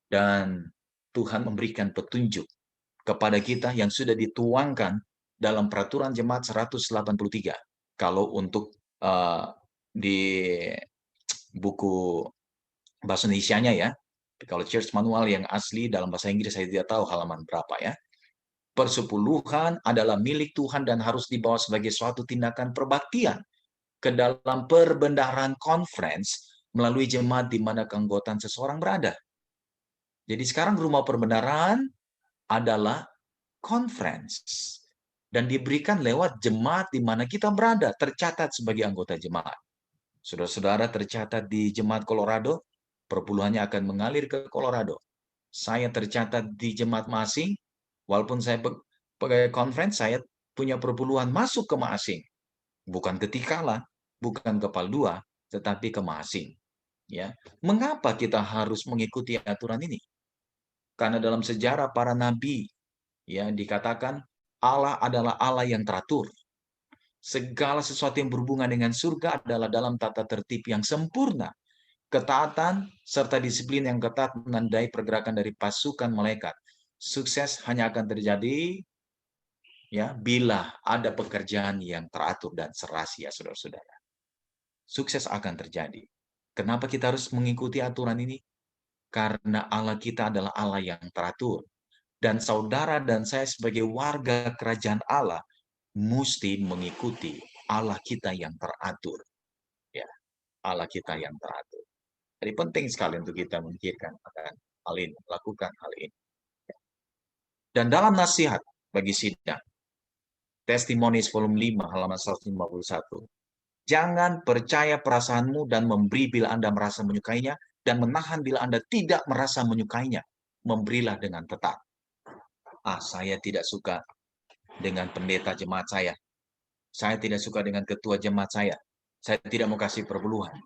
Dan Tuhan memberikan petunjuk kepada kita yang sudah dituangkan dalam peraturan jemaat 183. Kalau untuk di buku bahasa Indonesianya ya. Kalau church manual yang asli dalam bahasa Inggris saya tidak tahu halaman berapa ya. Persepuluhan adalah milik Tuhan dan harus dibawa sebagai suatu tindakan perbaktian ke dalam perbendaharaan conference melalui jemaat di mana keanggotaan seseorang berada. Jadi sekarang rumah perbendaharaan adalah conference dan diberikan lewat jemaat di mana kita berada, tercatat sebagai anggota jemaat. Saudara-saudara tercatat di jemaat Colorado, perpuluhannya akan mengalir ke Colorado. Saya tercatat di jemaat Masing, walaupun saya pegawai conference, saya punya perpuluhan masuk ke Masing. Bukan ke Tikala, bukan ke Paldua, tetapi ke Masing. Ya, mengapa kita harus mengikuti aturan ini? Karena dalam sejarah para nabi, ya dikatakan Allah adalah Allah yang teratur. Segala sesuatu yang berhubungan dengan surga adalah dalam tata tertib yang sempurna. Ketaatan serta disiplin yang ketat menandai pergerakan dari pasukan malaikat. Sukses hanya akan terjadi ya bila ada pekerjaan yang teratur dan serasi ya saudara-saudara. Sukses akan terjadi. Kenapa kita harus mengikuti aturan ini? Karena Allah kita adalah Allah yang teratur. Dan saudara dan saya sebagai warga kerajaan Allah mesti mengikuti Allah kita yang teratur. Ya, Allah kita yang teratur. Jadi penting sekali untuk kita memikirkan akan hal ini, lakukan hal ini. Dan dalam nasihat bagi sidang, Testimonies volume 5 halaman 151. Jangan percaya perasaanmu dan memberi bila Anda merasa menyukainya, dan menahan bila Anda tidak merasa menyukainya. Memberilah dengan tetap. Saya tidak suka dengan pendeta jemaat saya. Saya tidak suka dengan ketua jemaat saya. Saya tidak mau kasih perpuluhan.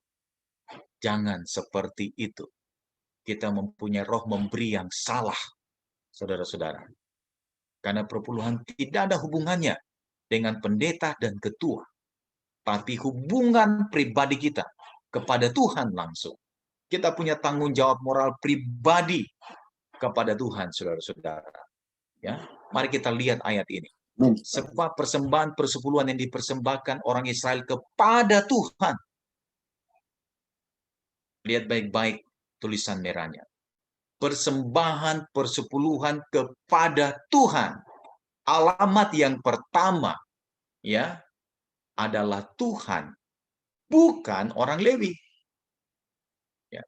Jangan seperti itu. Kita mempunyai roh memberi yang salah, saudara-saudara. Karena perpuluhan tidak ada hubungannya dengan pendeta dan ketua. Tapi hubungan pribadi kita kepada Tuhan langsung. Kita punya tanggung jawab moral pribadi kepada Tuhan, saudara-saudara. Ya, mari kita lihat ayat ini. Sebab persembahan persepuluhan yang dipersembahkan orang Israel kepada Tuhan. Lihat baik-baik tulisan merahnya. Persembahan persepuluhan kepada Tuhan. Alamat yang pertama ya adalah Tuhan, bukan orang Lewi. Ya.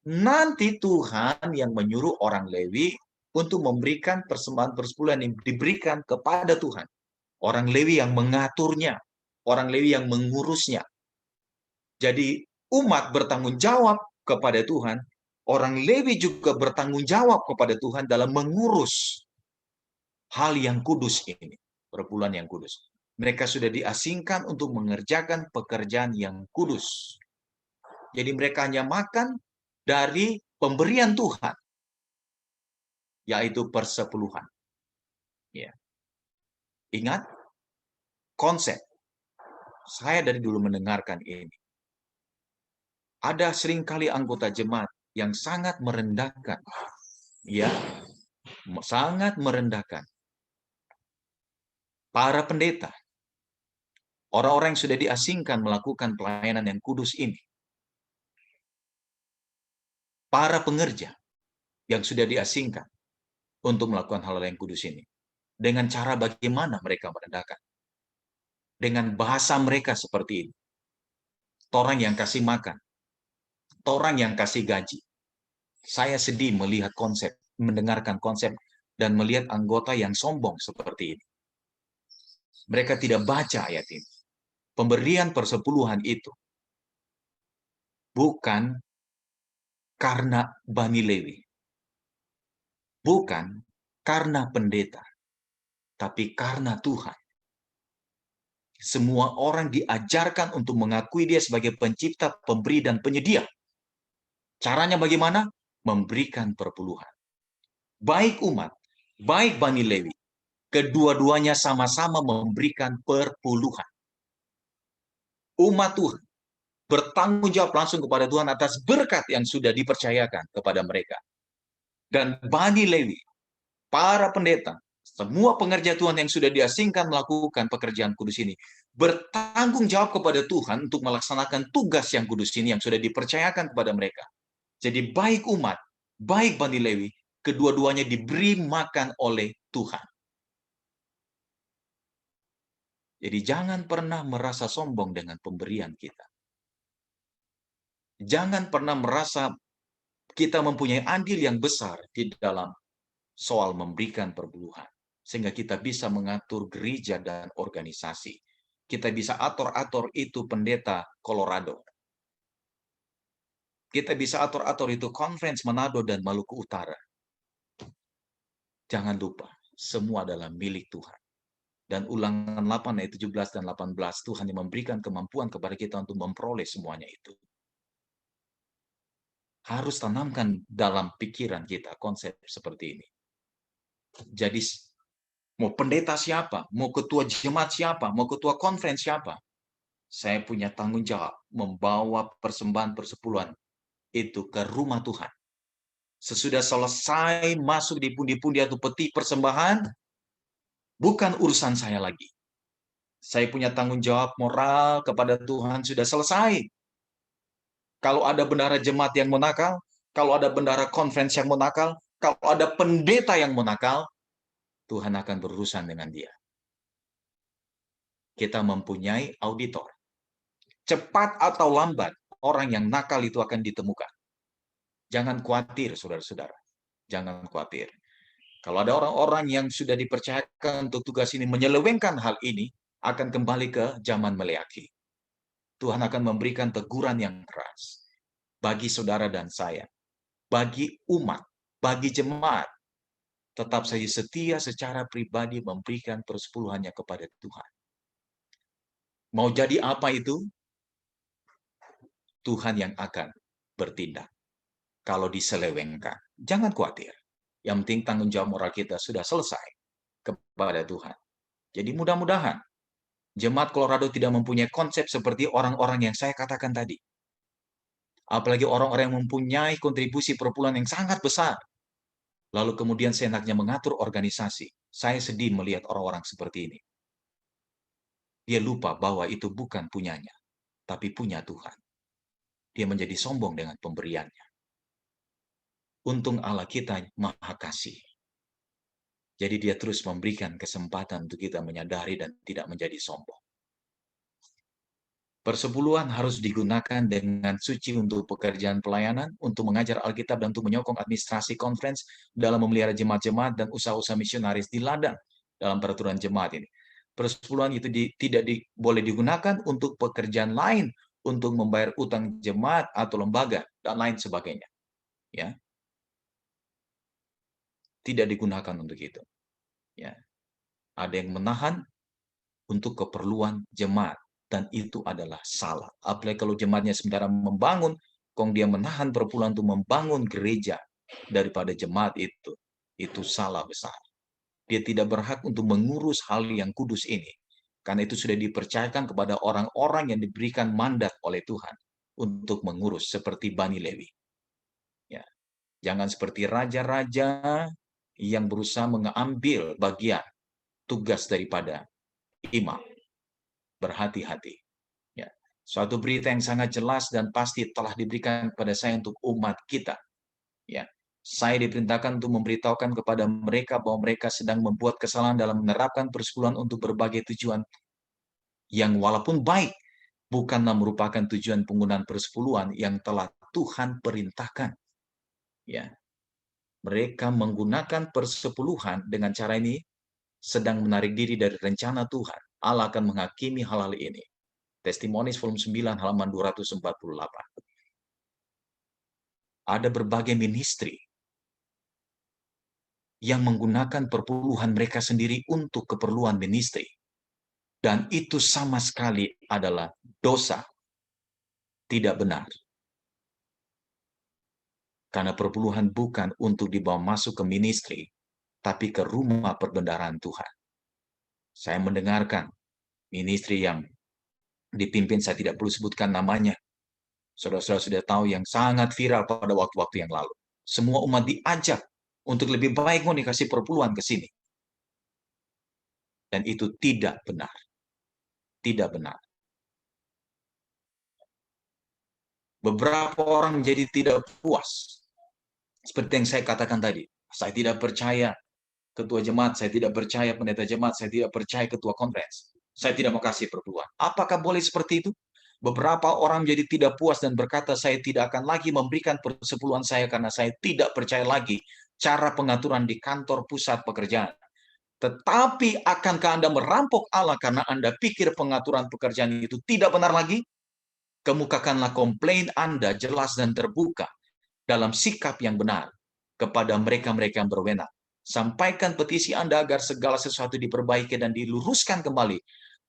Nanti Tuhan yang menyuruh orang Lewi untuk memberikan persembahan persepuluhan yang diberikan kepada Tuhan. Orang Lewi yang mengaturnya, orang Lewi yang mengurusnya. Jadi umat bertanggung jawab kepada Tuhan, orang Lewi juga bertanggung jawab kepada Tuhan dalam mengurus hal yang kudus ini, perpuluhan yang kudus. Mereka sudah diasingkan untuk mengerjakan pekerjaan yang kudus. Jadi mereka hanya makan dari pemberian Tuhan, yaitu persepuluhan. Ya. Ingat konsep. Saya dari dulu mendengarkan ini. Ada seringkali anggota jemaat yang sangat merendahkan, ya, sangat merendahkan para pendeta, orang-orang yang sudah diasingkan melakukan pelayanan yang kudus ini, para pengerja yang sudah diasingkan untuk melakukan hal-hal yang kudus ini, dengan cara bagaimana mereka merendahkan, dengan bahasa mereka seperti ini, orang yang kasih makan, orang yang kasih gaji. Saya sedih melihat konsep, mendengarkan konsep, dan melihat anggota yang sombong seperti ini. Mereka tidak baca ayat ini. Pemberian persepuluhan itu bukan karena Bani Lewi, bukan karena pendeta, tapi karena Tuhan. Semua orang diajarkan untuk mengakui Dia sebagai pencipta, pemberi, dan penyedia. Caranya bagaimana? Memberikan perpuluhan. Baik umat, baik Bani Lewi, kedua-duanya sama-sama memberikan perpuluhan. Umat Tuhan bertanggung jawab langsung kepada Tuhan atas berkat yang sudah dipercayakan kepada mereka. Dan Bani Lewi, para pendeta, Semua pengerja Tuhan yang sudah diasingkan melakukan pekerjaan kudus ini bertanggung jawab kepada Tuhan untuk melaksanakan tugas yang kudus ini yang sudah dipercayakan kepada mereka. Jadi baik umat, baik Bani Lewi, kedua-duanya diberi makan oleh Tuhan. Jadi jangan pernah merasa sombong dengan pemberian kita. Jangan pernah merasa kita mempunyai andil yang besar di dalam soal memberikan perpuluhan. Sehingga kita bisa mengatur gereja dan organisasi. Kita bisa atur-atur itu pendeta Colorado. Kita bisa atur-atur itu Conference Manado dan Maluku Utara. Jangan lupa, semua adalah milik Tuhan. Dan Ulangan 8 ayat 17 dan 18, Tuhan yang memberikan kemampuan kepada kita untuk memperoleh semuanya itu. Harus tanamkan dalam pikiran kita konsep seperti ini. Jadi, mau pendeta siapa, mau ketua jemaat siapa, mau ketua conference siapa, saya punya tanggung jawab membawa persembahan persepuluhan itu ke rumah Tuhan. Sesudah selesai masuk di pundi-pundi atau peti persembahan, bukan urusan saya lagi. Saya punya tanggung jawab moral kepada Tuhan sudah selesai. Kalau ada bendahara jemaat yang menakal, kalau ada bendahara conference yang menakal, kalau ada pendeta yang menakal, Tuhan akan berurusan dengan dia. Kita mempunyai auditor. Cepat atau lambat, orang yang nakal itu akan ditemukan. Jangan khawatir, saudara-saudara. Jangan khawatir. Kalau ada orang-orang yang sudah dipercayakan untuk tugas ini menyelewengkan hal ini, akan kembali ke zaman Meleakhi. Tuhan akan memberikan teguran yang keras bagi saudara dan saya, bagi umat, bagi jemaat. Tetap saja setia secara pribadi memberikan persepuluhannya kepada Tuhan. Mau jadi apa itu? Tuhan yang akan bertindak. Kalau diselewengkan, jangan khawatir. Yang penting tanggung jawab moral kita sudah selesai kepada Tuhan. Jadi mudah-mudahan Jemaat Colorado tidak mempunyai konsep seperti orang-orang yang saya katakan tadi. Apalagi orang-orang yang mempunyai kontribusi perpuluhan yang sangat besar. Lalu kemudian seenaknya mengatur organisasi. Saya sedih melihat orang-orang seperti ini. Dia lupa bahwa itu bukan punyanya, tapi punya Tuhan. Dia menjadi sombong dengan pemberiannya. Untung Allah kita Maha Kasih. Jadi dia terus memberikan kesempatan untuk kita menyadari dan tidak menjadi sombong. Persepuluhan harus digunakan dengan suci untuk pekerjaan pelayanan, untuk mengajar Alkitab dan untuk menyokong administrasi conference dalam memelihara jemaat-jemaat dan usaha-usaha misionaris di ladang dalam peraturan jemaat ini. Persepuluhan itu boleh digunakan untuk pekerjaan lain, untuk membayar utang jemaat atau lembaga dan lain sebagainya. Ya. Tidak digunakan untuk itu. Ya. Ada yang menahan untuk keperluan jemaat, dan itu adalah salah. Apalagi kalau jemaatnya sementara membangun, kong dia menahan perpuluhan untuk membangun gereja daripada jemaat itu salah besar. Dia tidak berhak untuk mengurus hal yang kudus ini, karena itu sudah dipercayakan kepada orang-orang yang diberikan mandat oleh Tuhan untuk mengurus, seperti Bani Lewi. Ya. Jangan seperti raja-raja yang berusaha mengambil bagian tugas daripada imam. Berhati-hati. Ya. Suatu berita yang sangat jelas dan pasti telah diberikan kepada saya untuk umat kita. Ya. Saya diperintahkan untuk memberitahukan kepada mereka bahwa mereka sedang membuat kesalahan dalam menerapkan persepuluhan untuk berbagai tujuan yang walaupun baik, bukanlah merupakan tujuan penggunaan persepuluhan yang telah Tuhan perintahkan. Ya. Mereka menggunakan persepuluhan dengan cara ini sedang menarik diri dari rencana Tuhan. Allah akan menghakimi hal-hal ini. Testimonies volume 9 halaman 248. Ada berbagai ministry yang menggunakan perpuluhan mereka sendiri untuk keperluan ministry. Dan itu sama sekali adalah dosa. Tidak benar. Karena perpuluhan bukan untuk dibawa masuk ke ministry, tapi ke rumah perbendaharaan Tuhan. Saya mendengarkan ministry yang dipimpin, saya tidak perlu sebutkan namanya. Saudara-saudara sudah tahu, yang sangat viral pada waktu-waktu yang lalu. Semua umat diajak untuk lebih baik mau dikasih perpuluhan ke sini. Dan itu tidak benar. Tidak benar. Beberapa orang menjadi tidak puas. Seperti yang saya katakan tadi. Saya tidak percaya ketua jemaat, saya tidak percaya pendeta jemaat, saya tidak percaya ketua konferensi. Saya tidak mau kasih perpuluhan. Apakah boleh seperti itu? Beberapa orang menjadi tidak puas dan berkata, saya tidak akan lagi memberikan persepuluhan saya karena saya tidak percaya lagi cara pengaturan di kantor pusat pekerjaan. Tetapi akankah Anda merampok Allah karena Anda pikir pengaturan pekerjaan itu tidak benar lagi? Kemukakanlah komplain Anda jelas dan terbuka dalam sikap yang benar kepada mereka-mereka yang berwenang. Sampaikan petisi Anda agar segala sesuatu diperbaiki dan diluruskan kembali.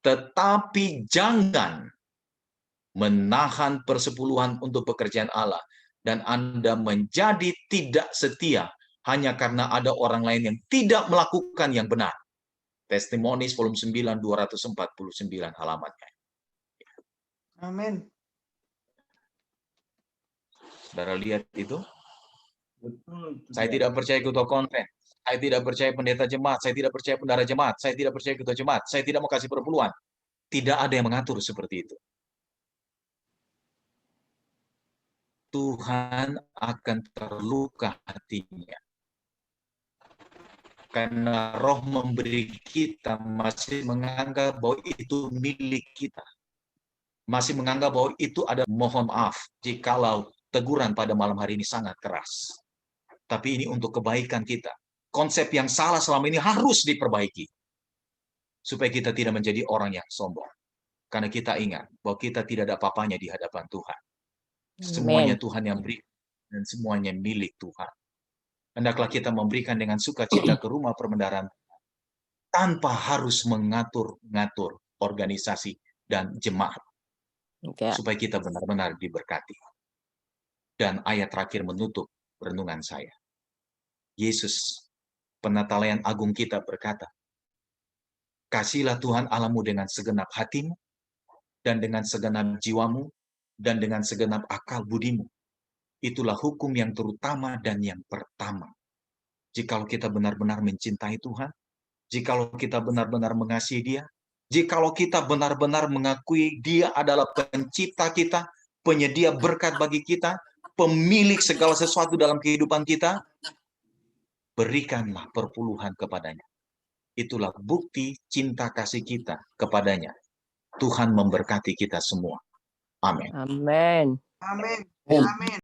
Tetapi jangan menahan persepuluhan untuk pekerjaan Allah. Dan Anda menjadi tidak setia hanya karena ada orang lain yang tidak melakukan yang benar. Testimonies volume 9, 249 halamannya. Amin. Saudara lihat itu? Betul. Saya tidak percaya ketua konferensi. Saya tidak percaya pendeta jemaat. Saya tidak percaya bendahara jemaat. Saya tidak percaya ketua jemaat. Saya tidak mau kasih perpuluhan. Tidak ada yang mengatur seperti itu. Tuhan akan terluka hatinya. Karena roh memberi kita masih menganggap bahwa itu milik kita. Masih menganggap bahwa itu ada, mohon maaf jikalau teguran pada malam hari ini sangat keras. Tapi ini untuk kebaikan kita. Konsep yang salah selama ini harus diperbaiki. Supaya kita tidak menjadi orang yang sombong. Karena kita ingat bahwa kita tidak ada apa-apanya di hadapan Tuhan. Semuanya Tuhan yang beri dan semuanya milik Tuhan. Hendaklah kita memberikan dengan sukacita ke rumah perbendaharaan tanpa harus mengatur-ngatur organisasi dan jemaat. Supaya kita benar-benar diberkati. Dan ayat terakhir menutup renungan saya. Yesus, penatalayan agung kita, berkata, kasihilah Tuhan Allahmu dengan segenap hatimu, dan dengan segenap jiwamu, dan dengan segenap akal budimu. Itulah hukum yang terutama dan yang pertama. Jikalau kita benar-benar mencintai Tuhan, jikalau kita benar-benar mengasihi Dia, jikalau kita benar-benar mengakui Dia adalah pencipta kita, penyedia berkat bagi kita, pemilik segala sesuatu dalam kehidupan kita, berikanlah perpuluhan kepadanya. Itulah bukti cinta kasih kita kepadanya. Tuhan memberkati kita semua. Amin. Amin. Amin. Amin. Amin.